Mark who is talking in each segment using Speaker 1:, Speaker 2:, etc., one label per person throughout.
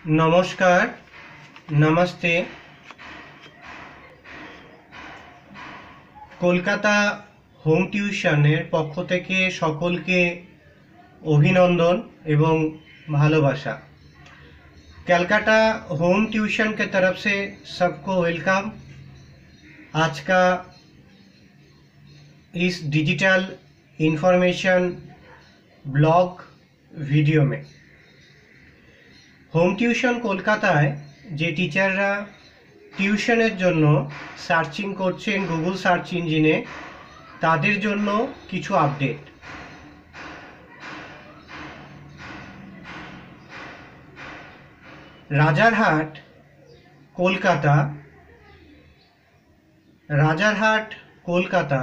Speaker 1: नमस्कार नमस्ते কলকাতা হোম টিউশনের পক্ষ থেকে সকলকে অভিনন্দন এবং ভালোবাসা। कलकत्ता होम ट्यूशन के तरफ से सबको वेलकम। आज का इस डिजिटल इंफॉर्मेशन ब्लॉग वीडियो में হোম টিউশন কলকাতায় যে টিচাররা টিউশনের জন্য সার্চিং করছেন গুগল সার্চ ইঞ্জিনে, তাদের জন্য কিছু আপডেট। রাজারহাট কলকাতা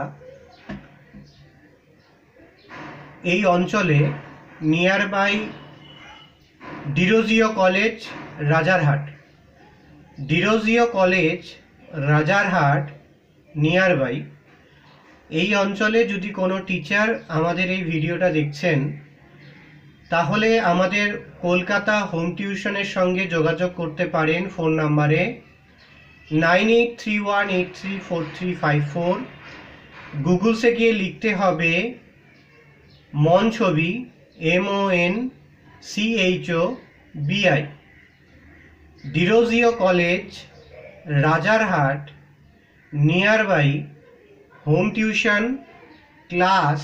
Speaker 1: এই অঞ্চলে near by Derozio college Rajarhat near by এই অঞ্চলে যদি কোনো টিচার আমাদের এই ভিডিওটা দেখছেন, তাহলে আমাদের কলকাতা হোম টিউশনের সঙ্গে যোগাযোগ করতে পারেন ফোন নাম্বারে 9831834354। গুগল से গিয়ে লিখতে হবে Monchobi MONCHOBI Derozio college Rajarhat near by home tuition class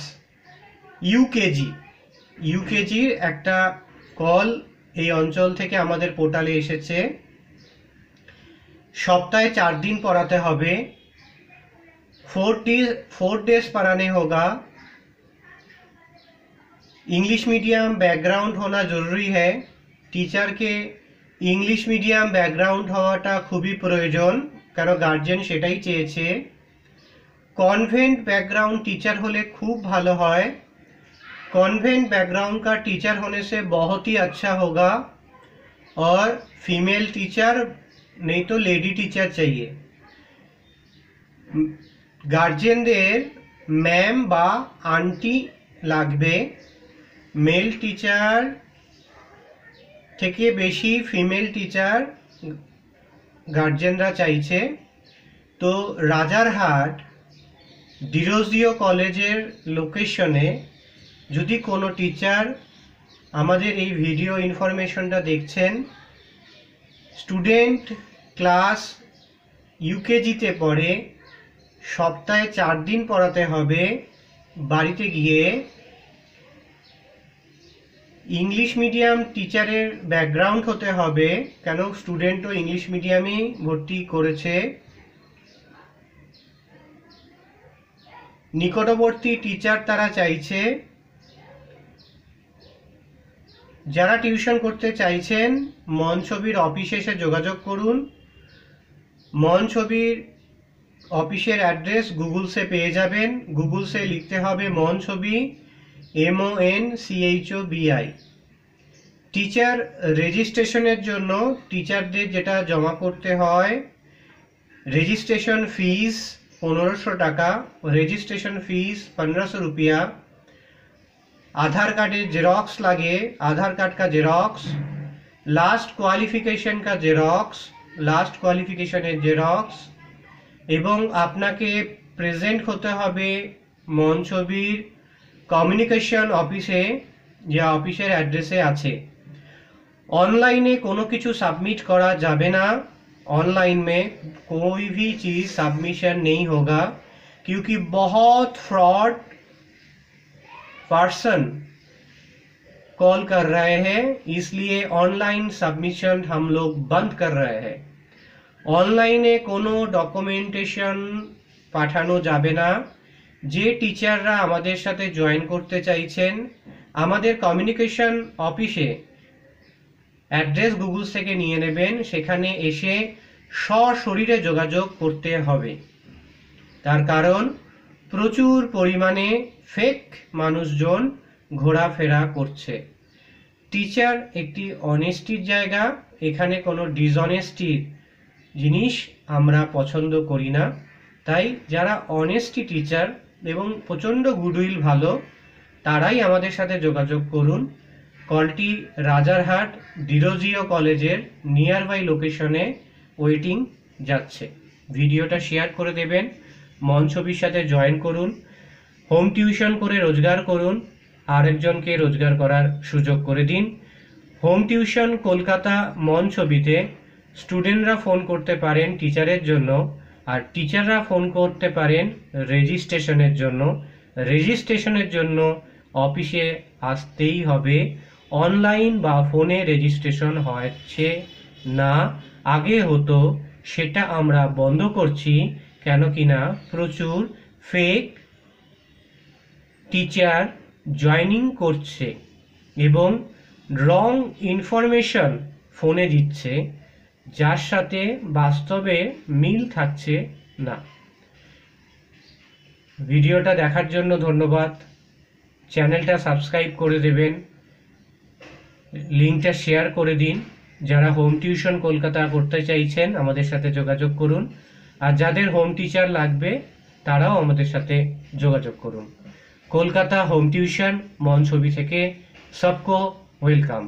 Speaker 1: ইউকেজির একটা কল এই অঞ্চল থেকে আমাদের পোর্টালে এসেছে। সপ্তাহে 4 दिन पढ़ाते হবে, 4 डेज पढ़ाने होगा। इंग्लिश मीडियम बैकग्राउंड होना जरूरी है। टीचर के इंग्लिश मीडियम बैकग्राउंड হওয়াটা খুবই প্রয়োজন, কারণ গার্জিয়ান সেটাই চেয়েছে। कॉन्वेंट बैकग्राउंड टीचर होले खूब भालो है। कॉन्वेंट बैकग्राउंड का टीचर होने से बहुत ही अच्छा होगा। और फीमेल टीचर नहीं तो लेडी टीचर चाहिए। गार्जियनদের मैम बा आंटी লাগবে। मेल टीचर থেকে বেশি ফিমেল টিচার গার্জিয়ানরা চাইছে। তো রাজারহাট ডিরোজিও কলেজের লোকেশনে যদি কোনো টিচার আমাদের এই ভিডিও ইনফরমেশনটা দেখছেন, স্টুডেন্ট ক্লাস ইউকেজিতে পড়ে, সপ্তাহে 4 दिन পড়াতে হবে, বাড়িতে গিয়ে इंग्लिश मीडियम टीचारेर बैकग्राउंड होते হবে, কেন স্টুডেন্টও इंग्लिश मीडियमे ভর্তি করেছে। নিকটবর্তী টিচার তারা চাইছে। যারা টিউশন করতে চাইছেন মনছবির অফিসে এসে যোগাযোগ করুন। মনছবির অফিসের অ্যাড্রেস গুগল से পেয়ে যাবেন। গুগল से লিখতে হবে মনছবি MONCHOBI। টিচার রেজিস্ট্রেশনের জন্য টিচারদের যেটা জমা করতে হয়, রেজিস্ট্রেশন ফিস 1500 টাকা, রেজিস্ট্রেশন ফিস 1500 रुपया। आधार कार्डेर जेरॉक्स लागे, आधार कार्ड का जेरॉक्स, लास्ट क्वालिफिकेशनेर जेरॉक्स एवं आपनाके प्रेजेंट होते हबे মনছবির कम्युनिकेशन ऑफिसे, या ऑफिसर एड्रेसे आछे। ऑनलाइने कोनो किछु सबमिट करा जाबे ना। ऑनलाइन में कोई भी चीज़ सबमिशन नहीं होगा, क्योंकि बहुत फ्रॉड पर्सन कॉल कर रहे हैं, इसलिए ऑनलाइन सबमिशन हम लोग बंद कर रहे हैं। ऑनलाइने कोनो डॉक्यूमेंटेशन पाठानो जाबे ना। যে টিচাররা আমাদের সাথে জয়েন করতে চাইছেন, আমাদের কমিউনিকেশন অফিসে অ্যাড্রেস গুগল থেকে নিয়ে নেবেন, সেখানে এসে সশরীরে যোগাযোগ করতে হবে। তার কারণ প্রচুর পরিমাণে ফেক মানুষজন ঘোরাফেরা করছে। টিচার একটি অনেস্টির জায়গা, এখানে কোনো ডিসঅনেস্টির জিনিস আমরা পছন্দ করি না। তাই যারা অনেস্টি টিচার এবং প্রচণ্ড গুডউইল ভালো, তারাই আমাদের সাথে যোগাযোগ করুন। কলটি রাজারহাট ডিরোজিও কলেজের নিয়ার বাই লোকেশনে ওয়েটিং যাচ্ছে। ভিডিওটা শেয়ার করে দেবেন, মন ছবির সাথে জয়েন করুন, হোম টিউশন করে রোজগার করুন, আরেকজনকে রোজগার করার সুযোগ করে দিন। হোম টিউশন কলকাতা মন ছবিতে স্টুডেন্টরা ফোন করতে পারেন টিচারের জন্য, আর টিচাররা ফোন করতে পারেন রেজিস্ট্রেশনের জন্য। রেজিস্ট্রেশনের জন্য অফিসে আসতেই হবে। অনলাইন বা ফোনে রেজিস্ট্রেশন হচ্ছে না, আগে হতো, সেটা আমরা বন্ধ করছি। কেন কিনা প্রচুর ফেক টিচার জয়েনিং করছে এবং রং ইনফরমেশন ফোনে দিচ্ছে, যার সাথে বাস্তবে মিল থাকছে না। ভিডিওটা দেখার জন্য ধন্যবাদ। চ্যানেলটা সাবস্ক্রাইব করে দেবেন, লিঙ্কটা শেয়ার করে দিন। যারা হোম টিউশন কলকাতা করতে চাইছেন আমাদের সাথে যোগাযোগ করুন, আর যাদের হোম টিচার লাগবে তারাও আমাদের সাথে যোগাযোগ করুন। কলকাতা হোম টিউশন মন ছবি থেকে সবকো ওয়েলকাম।